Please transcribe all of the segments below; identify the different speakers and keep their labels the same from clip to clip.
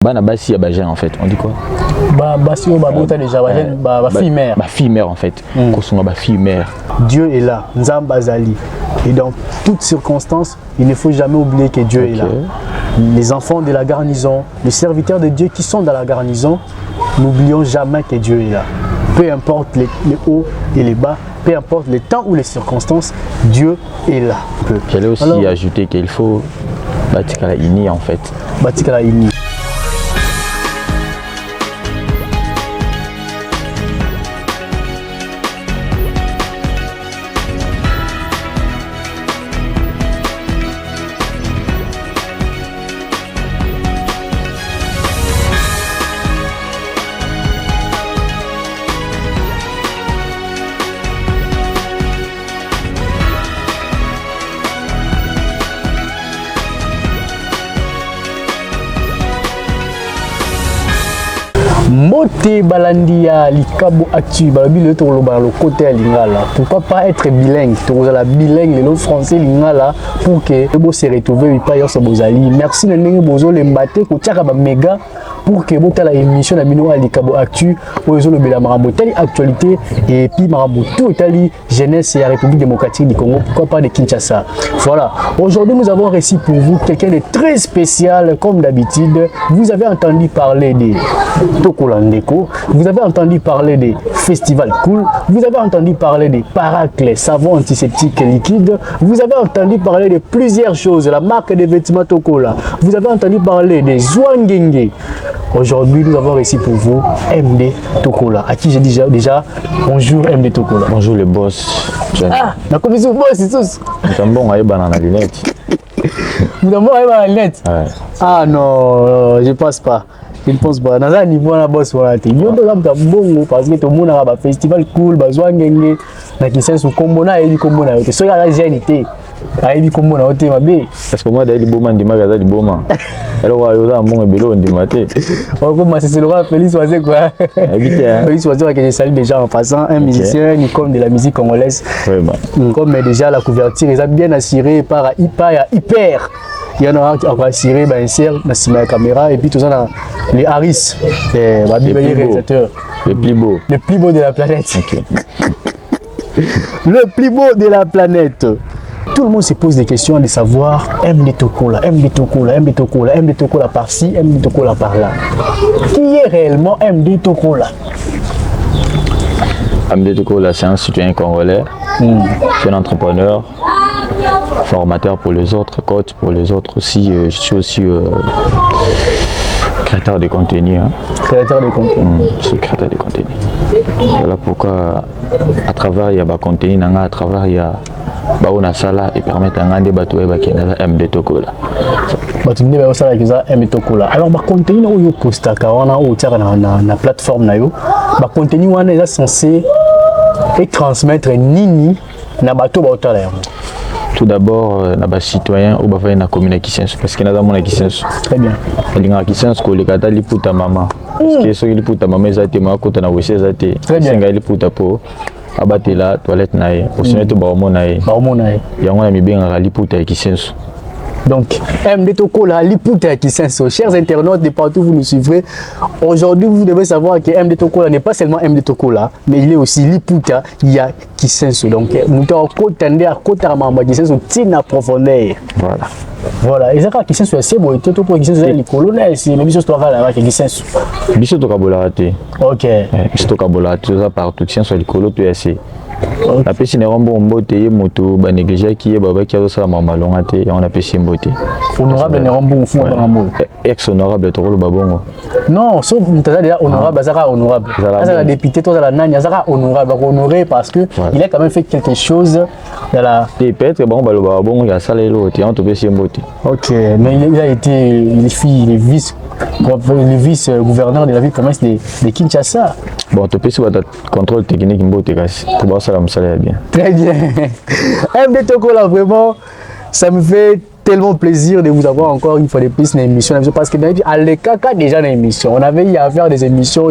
Speaker 1: Bana basi ya bajen en fait, on dit quoi?
Speaker 2: Basi on babota déjà bajen fille mère.
Speaker 1: Fille mère en fait. Kosonga ba fille mère.
Speaker 2: Dieu est là, Nzamba Azali. Et dans toutes circonstances, il ne faut jamais oublier que Dieu est là. Les enfants de la garnison, les serviteurs de Dieu qui sont dans la garnison, n'oublions jamais que Dieu est là. Peu importe les hauts et les bas, peu importe les temps ou les circonstances, Dieu est là.
Speaker 1: J'allais aussi ajouter qu'il faut Batikala Ini en fait.
Speaker 2: Batikala Ini. Moté balandia likabo actu balabi le tolo le côté à lingala. Pourquoi pas être bilingue? Tolo la bilingue le français lingala pour que vous se retrouver pas sur bozali. Merci na ndenge bozo le mbaté ko tiaka ba méga pour que vous la émission na bino likabo actu ozo le bela marambo tali actualité et puis marambo tout tali jeunesse et la République démocratique du Congo. Pourquoi pas de Kinshasa. Voilà. Aujourd'hui nous avons réussi pour vous quelqu'un de très spécial comme d'habitude. Vous avez entendu parler de Tokolandeko, vous avez entendu parler des festivals cool, vous avez entendu parler des paraclés, savon antiseptique liquide, vous avez entendu parler de plusieurs choses, la marque de vêtements Tokola, vous avez entendu parler des Zouangenge. Aujourd'hui, nous avons réussi pour vous MD Tokola, à qui j'ai dit déjà bonjour MD Tokola.
Speaker 1: Bonjour le boss.
Speaker 2: Ah, la commission boss, c'est tous.
Speaker 1: Nous avons bon à banana lunette.
Speaker 2: Vous avez bon à banana lunette. Ah non, je passe pas. Je ne pense pas. Dans un niveau, on a boss pour la télé. Il y a bon parce que tout le monde a un festival cool, besoin de gagner. Na qui sait ce combo na et du combo na. C'est ça la génité. Aïe du combo na au thème B.
Speaker 1: Parce que moi d'ailleurs le boman du magasin du boman. Alors il y a un bon bélo du matin.
Speaker 2: On commence c'est le roi Félix Oisé quoi. Félix Oisé que je salue déjà en passant un musicien icône de la musique congolaise. Comme déjà la couverture est bien assurée par Hyper. Il y en a qui ont assuré la caméra et puis tout ça les Harris, les réalisateurs.
Speaker 1: Le plus beau.
Speaker 2: Le plus beau de la planète. Okay. Le plus beau de la planète. Tout le monde se pose des questions de savoir MD Tokola, MD Tokola, MD Tokola, MD Tokola par-ci, MD Tokola par-là. Qui est réellement MD Tokola?
Speaker 1: MD Tokola, c'est un citoyen congolais, c'est un entrepreneur, formateur pour les autres, coach pour les autres aussi. Je suis aussi créateur de contenu. Hein.
Speaker 2: Créateur de contenu.
Speaker 1: Je suis créateur de contenu. Voilà pourquoi à travers il y a des contenus, à travers il y a Baona Sala et permettre à des bateaux et MD Tokola.
Speaker 2: Alors, ma contenu où vous postez, on a na plateforme na yo, ma contenu on est censé transmettre nini na bateau baotala.
Speaker 1: Tout d'abord, les citoyens ou la communication parce que nous avons une communication.
Speaker 2: Très bien.
Speaker 1: Les communication c'est que les gars li puta maman. Parce que ceux qui puta maman ils étaient moi côté na wc zate.
Speaker 2: Très bien.
Speaker 1: Singa li puta po abatela toilette nae. Aussi tout ba monae.
Speaker 2: Ba monae.
Speaker 1: Yango na mibenga li puta communication.
Speaker 2: Donc, MD Tokola, Liputa qui s'inso. Chers internautes de partout vous nous suivrez. Aujourd'hui, vous devez savoir que MD Tokola n'est pas seulement MD Tokola, mais il est aussi Liputa, il y a qui s'inso. Donc, nous avons côté à côté à Mamba qui s'inso, tine profondeur.
Speaker 1: Voilà.
Speaker 2: Voilà. Et ça, qui s'inso, c'est bon. Tout pour qui s'inso, les colonels, c'est même chose toi là qui s'inso.
Speaker 1: Biso to kabolate.
Speaker 2: Ok.
Speaker 1: Biso to kabolate, tout ça partout. Tiens sur les colos, tu es assez. La personne est bon beauté moto ba négligé qui est baba qui a ça maman longate et on a pêché beauté
Speaker 2: honorable ne rambo fou
Speaker 1: ex honorable to le babongo
Speaker 2: non sauf déjà honorable ça honorable ça la député toi la nani ça honorable honoré parce que il a quand même fait quelque chose dans la
Speaker 1: peut-être bon ba le babongo il a ça les l'autre on te pêché beauté.
Speaker 2: OK mais il a été les vice-gouverneur de la ville commerce de Kinshasa.
Speaker 1: Bon tu peux sur contrôle technique beauté pour ça me bien.
Speaker 2: Très bien. MD Tokola, vraiment, ça me fait tellement plaisir de vous avoir encore une fois de plus dans l'émission. Parce que à l'écart déjà dans l'émission, on avait eu à faire des émissions,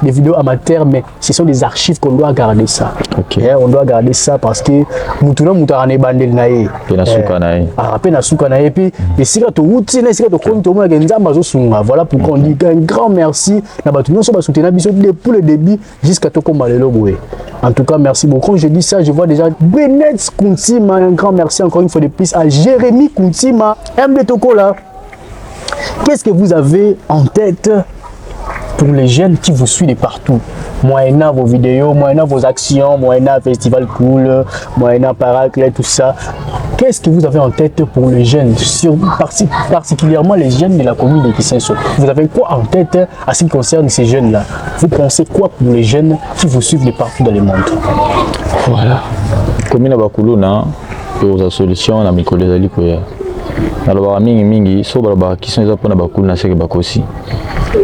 Speaker 2: des vidéos amateurs, mais ce sont des archives qu'on doit garder ça.
Speaker 1: Okay.
Speaker 2: On doit garder ça parce que Moutuna Moutarane Bandel Nae. Et puis, et si tu voilà pourquoi on dit un grand merci. Depuis le début jusqu'à tout comme en tout cas, merci beaucoup. Quand je dis ça, je vois déjà Benet Kuntima. Un grand merci encore une fois de plus à Jérémy Kuntima. MD Tokola. Qu'est-ce que vous avez en tête pour les jeunes qui vous suivent de partout? Moyennant vos vidéos, moyennant vos actions, moyennant Festival Cool, moyennant Paracle, tout ça. Qu'est-ce que vous avez en tête pour les jeunes, particulièrement les jeunes de la commune de Kisenso? Vous avez quoi en tête à ce qui concerne ces jeunes-là? Vous pensez quoi pour les jeunes qui vous suivent de partout dans le monde?
Speaker 1: Voilà. Commune de Bakuluna, pour la solution, la micro-les alikoya. Alors, mingi, so balaba qui sont pour na bakulu na seke bakosi.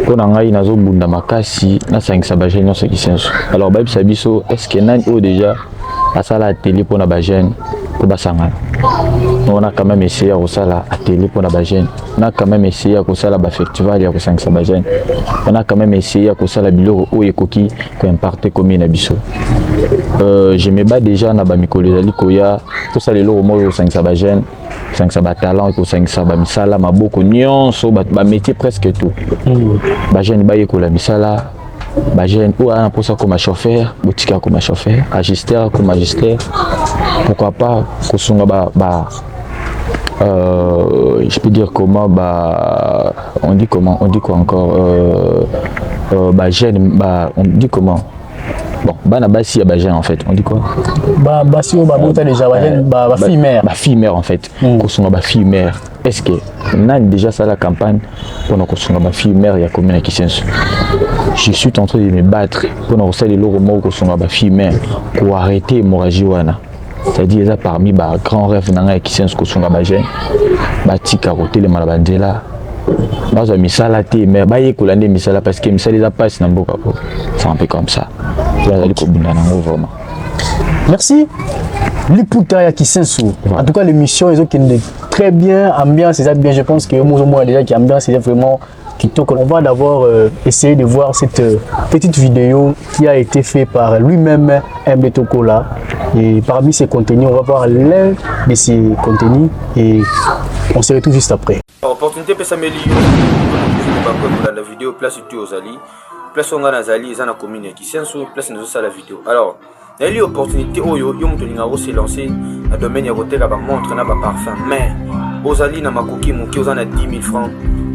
Speaker 1: Pona ngai nazo bunda makasi na sangisa ba jeune nyonso Kisenso. Alors ba biso est-ce que nani o déjà à ça la télé pour na ba jeune pour basangana. On a quand même essayé à ça la télé pour na ba jeune. On a quand même essayé à ça la ba festival ya ko sangisa ba jeune. On a quand même essayé à ça la biloko o ekoki ko imparter commune na biso. Je me bats déjà na ba mikolo ezali koya tout ça les loro mo ko sangisa ba jeune. Ça va talent ko ça va misala maboko nyonso ba métier presque tout ba jeune ba yekola misala ba jeune ou ana posa comme chauffeur botika comme chauffeur agisteur comme magister pourquoi pas ko sunga je peux dire comment on dit quoi encore jeune on dit comment. Bon, bana basi ya bajen en fait, on dit quoi?
Speaker 2: Basi o babota déjà fille mère.
Speaker 1: Fille mère en fait. Kosonga ba fille mère. Est-ce que on a déjà ça la campagne pour nous kosonga ba fille mère ya commune à Kisenso? Je suis en train de me battre pour nous faire les loro mo kosonga ba fille mère pour arrêter l'hémorragie wana. C'est-à-dire ça parmi ba grand rêve nanga ya Kisenso kosonga ba jeune. Ba tika côté le malabandela. Dans un misala té mais ba yekolande misala parce que misala les passe na mboka ko. C'est un peu comme ça.
Speaker 2: Merci. Liputa ya Kisenso. En tout cas, l'émission est très bien, ambiance, c'est bien. Je pense que moi déjà qui ambiance, c'est vraiment kitoko. On va d'abord essayer de voir cette petite vidéo qui a été faite par lui-même, MD Tokola. Et parmi ces contenus, on va voir l'un de ces contenus et on se retrouve juste après.
Speaker 3: Opportunité pour s'améliorer. La vidéo place surtout aux alliés. Place on a Nazali, ils en a commune qui Kisenso, place nous ça la vidéo. Alors, il y a eu l'opportunité où Yom Tolinga s'est lancé dans le domaine de la montre, na parfum. Mais, aux alliés, na makoki, mon qui en a 10 000 francs,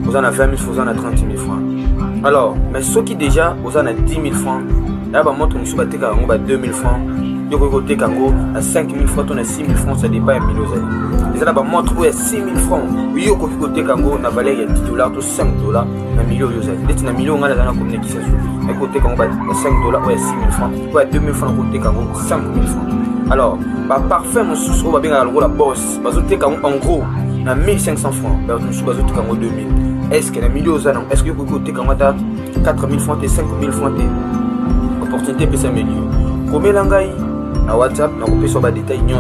Speaker 3: aux en a 20 000, aux en a 30 000 francs. Alors, mais ceux qui déjà, aux en a 10 000 francs, là, montre nous soubaté qu'à 2 000 francs, de côté Kango, à 5 000 francs, on a 6 000 francs, ça dépend à 1 000 aux alliés. Les alliés, montre où il y a 6 000 francs, oui, au côté Kango, on a valé 10 $, tout 5 $. Na million aux alliés. Dès que na million, on a la commune qui s'est à côté Kango, 5 $, ou 6 000 francs, ou 2 000 francs, côté Kango, 5 000 francs. Alors, parfait, mon sous, on va bien aller la bosse, parce que Kango, en gros, on a 1 500 francs, mais on sous, Kango 2 000. Est-ce que na million aux alliés, est-ce que côté Kango, 4 000 francs, 5 000 francs, opportunité pour s'améliorer. Comme l'angaï, na WhatsApp, na coupé sur les détails, il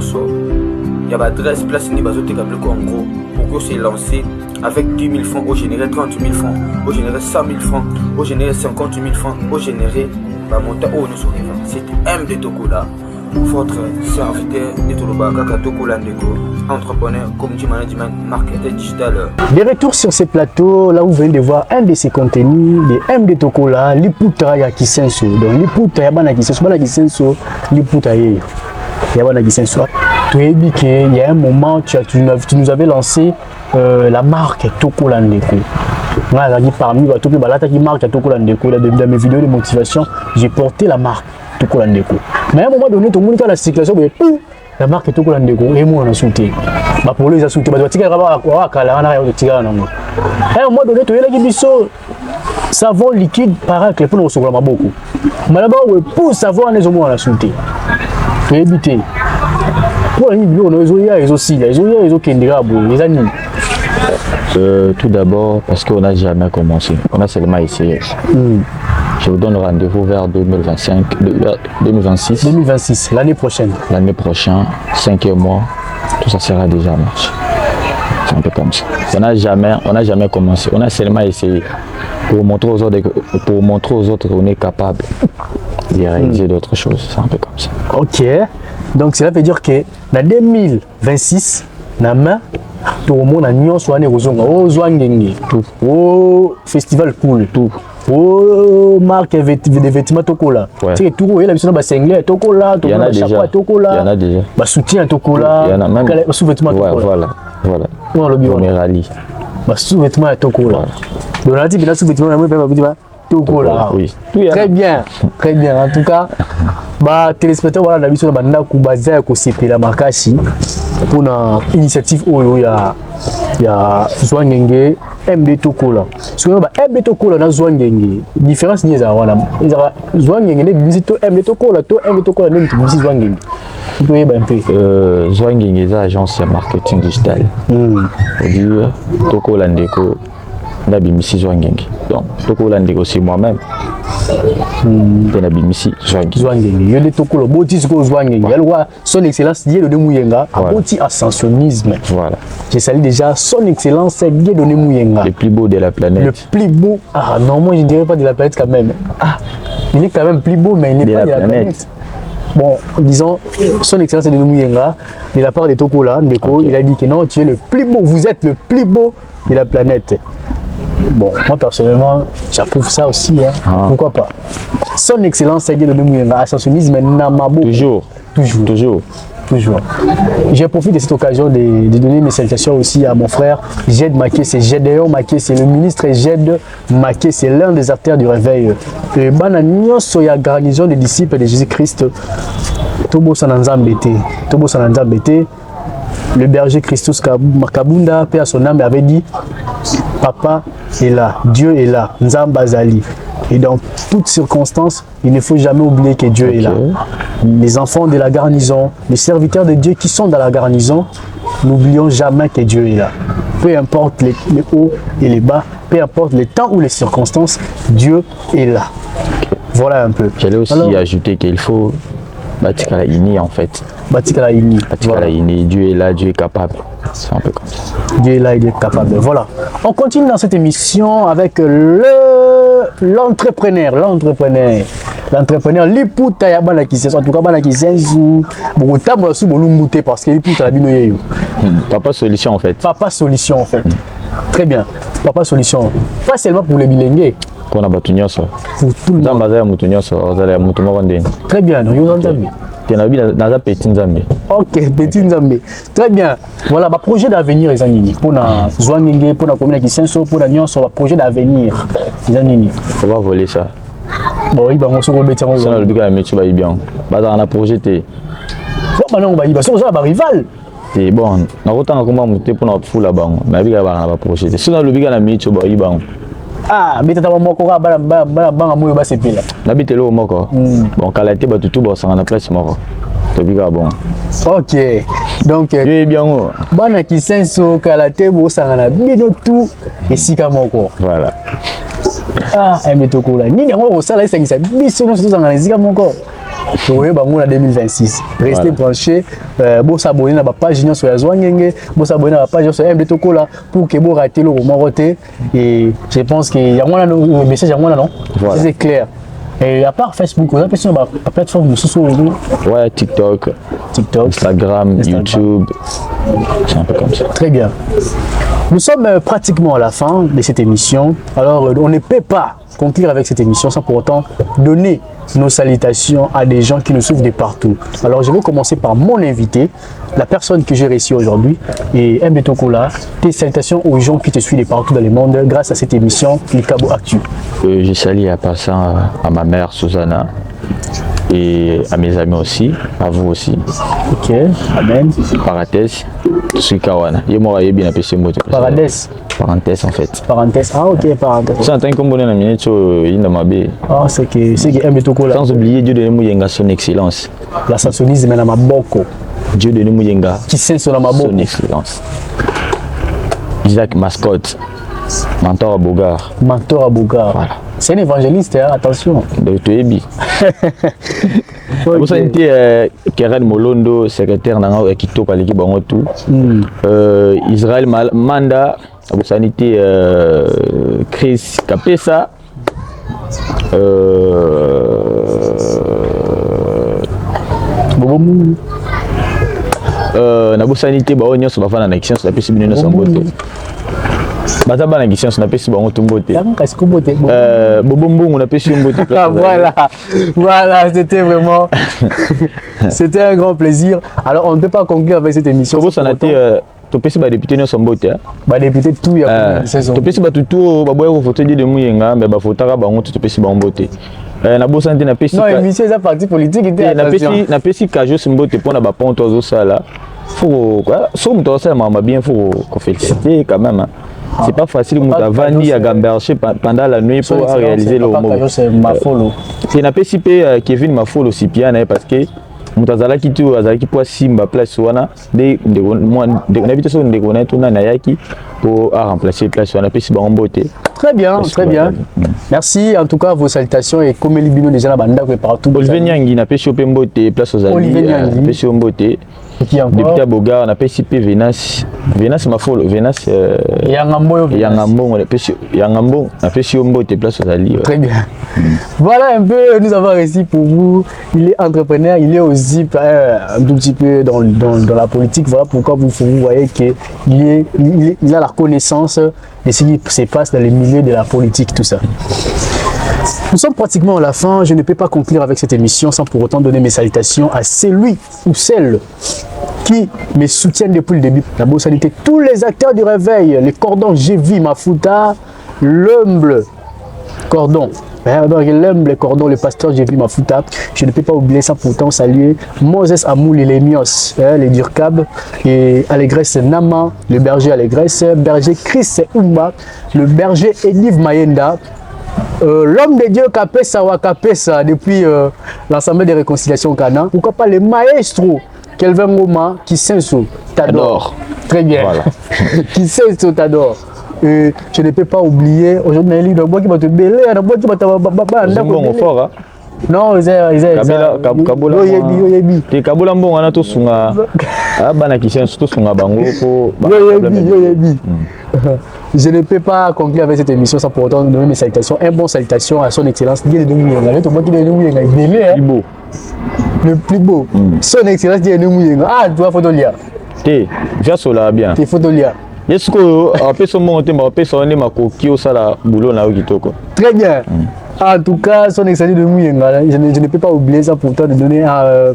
Speaker 3: y a l'adresse place ni bazote kabliko en gros pour que c'est lancé avec 10 000 francs au générer 30 000 francs au générer 100 000 francs au générer 50 000 francs au générer bah monter au nous sourire c'est MD Tokola votre serviteur de Toloba Kaka Tokola Ndeko entrepreneur community management marketing digital.
Speaker 2: De retour sur ce plateau là où vous venez de voir un de ces contenus de MD Tokola Liputa ya Kisenso. Donc Liputa ya bana Kisenso Liputa ye ya bana Kisenso. Il y a un moment, tu nous avais lancé la marque Tokola Ndeko. Parmi les marques Tokola Ndeko, dans mes vidéos de motivation, j'ai porté la marque Tokola Ndeko. Mais à un moment donné, tout le monde a la circulation, la marque Tokola Ndeko, et moi on a sauté. Pour les assouter, à un moment donné, tu as dit savon liquide paracle pour nous recevoir beaucoup. Mais là-bas, pour savoir, on a sauté. Tu as évité.
Speaker 1: Tout d'abord parce qu'on n'a jamais commencé, on a seulement essayé. Je vous donne rendez-vous vers 2026,
Speaker 2: l'année prochaine.
Speaker 1: L'année prochaine, 5e mois, tout ça sera déjà marché. C'est un peu comme ça. On n'a jamais commencé. On a seulement essayé pour montrer aux autres qu'on est capable de réaliser d'autres choses. C'est un peu comme ça.
Speaker 2: Ok. Donc cela veut dire que dans 2026, na main tout le monde a nion soit né au Zouangenge, au festival cool, tout. Oh, marque des vêtements tokola. Tu sais tout il y a besoin de singlet tokola,
Speaker 1: il y en a déjà. Il y en a déjà.
Speaker 2: Bah soutien tokola.
Speaker 1: Il y en a même
Speaker 2: sous-vêtements tokola.
Speaker 1: Voilà.
Speaker 2: On le rallye. Bah sous-vêtements tokola. Donc on a dit que sous-vêtements tokola.
Speaker 1: Oui.
Speaker 2: Très bien. Très bien. En tout cas, bah téléspectateurs voilà la mission banda ku bazaya ko sepela makasi pour une initiative oyo ya Zouangenge MD Tokola. Ce qu'on a MD Tokola na Zouangenge. Différence ni za wana. Zouangenge ne visite MD Tokola, to MD Tokola ne visite Zouangenge. Vous pouvez un peu.
Speaker 1: Zouangenge est agence de marketing digital. C'est-à-dire Tokola ndeko na bimisi Zouangenge. Donc Tokola ndeko c'est moi-même. Na bimisi
Speaker 2: Zouangenge. Yo de Tokola boti ce ko Zouangenge. Yalwa son excellence Dieu de Mouyenga a boti ascensionnisme.
Speaker 1: Voilà.
Speaker 2: Je salue déjà son excellence Dieu de Mouyenga.
Speaker 1: Le plus beau de la planète.
Speaker 2: Le plus beau. Ah non, moi je dirais pas de la planète quand même. Ah, il est quand même plus beau mais il n'est pas de la planète. Bon, disons, son excellence de Mouyenga, de la part de Tokola, Ndeko, il a dit que non, tu es le plus beau, vous êtes le plus beau de la planète. Bon, moi personnellement, j'approuve ça aussi, hein. Pourquoi pas. Son excellence de Mouyenga, ascensionnisme Namabo.
Speaker 1: Toujours.
Speaker 2: J'ai profité de cette occasion de donner mes salutations aussi à mon frère Jed Maké, c'est Gédéon Maké, c'est le ministre Jed Maké, c'est l'un des acteurs du réveil. Et Bananio Soya garnison des disciples de Jésus-Christ, Tobo Sananzambete, le berger Christus Kabunda, Père son âme avait dit Papa est là, Dieu est là, Nzambazali. Et dans toutes circonstances, il ne faut jamais oublier que Dieu est là. Les enfants de la garnison, les serviteurs de Dieu qui sont dans la garnison, n'oublions jamais que Dieu est là. Peu importe les hauts et les bas, peu importe les temps ou les circonstances, Dieu est là. Voilà un peu.
Speaker 1: J'allais aussi ajouter qu'il faut bâtir la ini en fait.
Speaker 2: Bâtir la ini.
Speaker 1: Dieu est là, Dieu est capable. C'est un peu comme ça.
Speaker 2: Dieu est là, il est capable. Voilà. On continue dans cette émission avec l'entrepreneur. L'entrepreneur, Liputa Yabana qui s'est en tout cas Bana qui s'est beaucoup de temps sous Bolumbuté parce que Liputa la binoyeyo.
Speaker 1: Papa solution en fait.
Speaker 2: Papa solution en fait. Très bien. Papa solution. Pas seulement pour les bilingues.
Speaker 1: Pour la batunyoso.
Speaker 2: Pour tout le
Speaker 1: monde.
Speaker 2: Très bien. Donc vous entendez. Ok, petit Nzambe. Très bien. Voilà, bah, projet d'avenir, les amis. Pour la Zouangenge, pour la commune qui s'est pour la Nyon, sur projet d'avenir. Les amis.
Speaker 1: Faut pas voler ça.
Speaker 2: Bon, oui, bah, on se remet en haut.
Speaker 1: Ça, le but à mettre, tu vas y bien. Bah, on a projeté.
Speaker 2: Bon, non, bah, il va se faire un rival.
Speaker 1: C'est bon. On a autant comment monter pour notre fou là-bas. Mais il va projeter. Si on a le but à mettre, tu vas y bien.
Speaker 2: Ah, mais tu as mon corps, c'est pile.
Speaker 1: N'habite là au moko. Bon, quand la tête va tout bon, ça en a place moko. C'est bien bon.
Speaker 2: Ok. Donc,
Speaker 1: bien.
Speaker 2: Bon, qui senso kalate bo sangana bino tout et sika moko.
Speaker 1: Voilà.
Speaker 2: Ah, mais tokola. Ni ngo sala sangisa biso no sangana sika moko. Oui, bah, en 2026. Restez branchés. Vous s'abonner à la page sur la Zouangenge, vous s'abonner à la page sur MD Tokola pour que vous ratez le roman roté. Et je pense qu'il y a moins de messages, il y a moins non. Voilà. C'est clair. Et à part Facebook, vous avez sur la plateforme de sous
Speaker 1: ouais, TikTok, Instagram, YouTube. C'est un peu comme ça.
Speaker 2: Très bien. Nous sommes pratiquement à la fin de cette émission. Alors, on ne peut pas conclure avec cette émission sans pour autant donner nos salutations à des gens qui nous suivent de partout. Alors, je vais commencer par mon invité, la personne que j'ai reçue aujourd'hui, et MD Tokola. Tes salutations aux gens qui te suivent de partout dans le monde grâce à cette émission Likabo Actu.
Speaker 1: Je salue à passant à ma mère Susanna et à mes amis aussi, à vous aussi.
Speaker 2: Ok, amen.
Speaker 1: Parenthèse, je suis Kawana. Je m'aurais bien appelé ce mot.
Speaker 2: Parenthèse.
Speaker 1: Parenthèse en fait.
Speaker 2: Parenthèse, ah ok, parenthèse.
Speaker 1: C'est un temps comme on a mis
Speaker 2: ah, c'est que MD Tokola.
Speaker 1: Sans oublier Dieu de Mouyenga, son excellence.
Speaker 2: L'ascensionnisme est dans ma boko.
Speaker 1: Dieu de Mouyenga,
Speaker 2: qui sait sur ma boko.
Speaker 1: Son excellence. Isaac Mascotte, mentor à Bogar.
Speaker 2: Mentor à Bogar.
Speaker 1: Voilà.
Speaker 2: C'est un évangéliste, hein? Attention.
Speaker 1: De Toébi. Vous sentez Keren Molondo, secrétaire de Kitoko à l'équipe Bangotou. Israël Manda, vous sentez Chris Kapesa. Na sanité ba onyo so ba fana na kiscience na pesi bino so mbote baza ba na kiscience na pesi bango tumbote bobombungu na pesi mbote.
Speaker 2: Voilà, c'était vraiment c'était un grand plaisir. Alors on ne peut pas conclure avec cette émission.
Speaker 1: Vous sanité to pesi ba député no so mbote
Speaker 2: ba député tout ya
Speaker 1: saison to pesi ba tutu ba boya ko photo di de muyenga mais ba photaka bango to pesi ba mbote. Na santé na pesi
Speaker 2: non émission ça parti politique était
Speaker 1: na pesi kajo simbote pona ba ponto zo sala. Faut quoi so muto ça mama bien faut féliciter quand même. C'est pas facile muta vandi ya gambercher pendant la nuit pour réaliser le mot.
Speaker 2: C'est Mafolo.
Speaker 1: C'est na pesi Kevin Mafolo sipiana parce que mutazala kitu azalaki pour simba place wana de on habite sur de connaître na yaki pour remplacer place wana pesi ba mbote.
Speaker 2: Très bien, très bien. Merci en tout cas vos salutations et comme Libino déjà la banda que partout.
Speaker 1: Olivier Nyangi na pesi mbote place aux amis pesi mbote. Député à Boga, on a PCP Venas Mafolo, Venas Yangambo, on a fait Mbote place aux alliés.
Speaker 2: Très bien. Voilà un peu, nous avons réussi pour vous. Il est entrepreneur, il est aussi un tout petit peu dans la politique. Voilà pourquoi vous voyez qu'il a la connaissance de ce qui se passe dans les milieux de la politique, tout ça. Nous sommes pratiquement à la fin. Je ne peux pas conclure avec cette émission sans pour autant donner mes salutations à celui ou celle qui me soutiennent depuis le début. La bonne sanité, tous les acteurs du réveil, les cordons Gévi, Mafuta, l'humble cordon. L'humble cordon, le pasteur Gévi, Mafuta. Je ne peux pas oublier sans pourtant saluer Moses Amoul et les Mios, les Durkab, et Allégresse Nama, le berger Allégresse, berger Chris Oumba, le berger Ediv Mayenda. L'homme de Dieu Kapesa Wakapesa depuis l'Assemblée des réconciliations au Ghana. Pourquoi pas le maestro Kelvin Ngoma qui s'inso t'adore. Très bien. Voilà. Qui s'inso t'adore. Je ne peux pas oublier aujourd'hui il y a un bois qui va te bêler, un bois qui va te
Speaker 1: fort.
Speaker 2: Non,
Speaker 1: Kabula Yebi. Te Kabula mbongo na to sunga. Bana qui s'inso to sunga bango ko
Speaker 2: Yebi. Je ne peux pas conclure avec cette émission sans pour autant donner mes salutations. Un bon salutation à son excellence. Le plus beau. Son excellence ah, tu vois Fotolia.
Speaker 1: T'es, viens cela bien.
Speaker 2: T'es Fotolia.
Speaker 1: Est-ce que après ce moment, tu as sala boulot na kitoko.
Speaker 2: Très bien. En tout cas, son excellence de Mouyenga, je ne peux pas oublier ça pour autant de donner à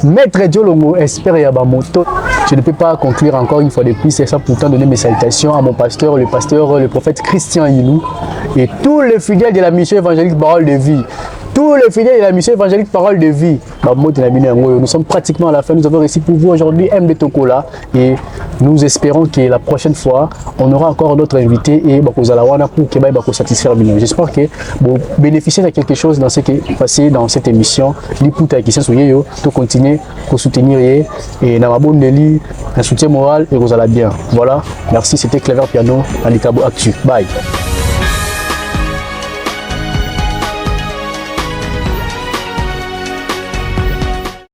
Speaker 2: Maître Diolongo, espère Yabamoto. Je ne peux pas conclure encore une fois de plus, c'est ça pourtant donner mes salutations à mon pasteur, le prophète Christian Ilou et tous les fidèles de la mission évangélique Parole de Vie. Tous les fidèles de la mission évangélique Parole de Vie. Nous sommes pratiquement à la fin. Nous avons réussi pour vous aujourd'hui MD Tokola et nous espérons que la prochaine fois, on aura encore d'autres invités et pour satisfaire. J'espère que vous bénéficiez de quelque chose dans ce qui est passé dans cette émission. Pour continuer à soutenir et dans la bonne délit, un soutien moral et vous allez bien. Voilà, merci, c'était Clever Piano, Alikabo Actu. Bye.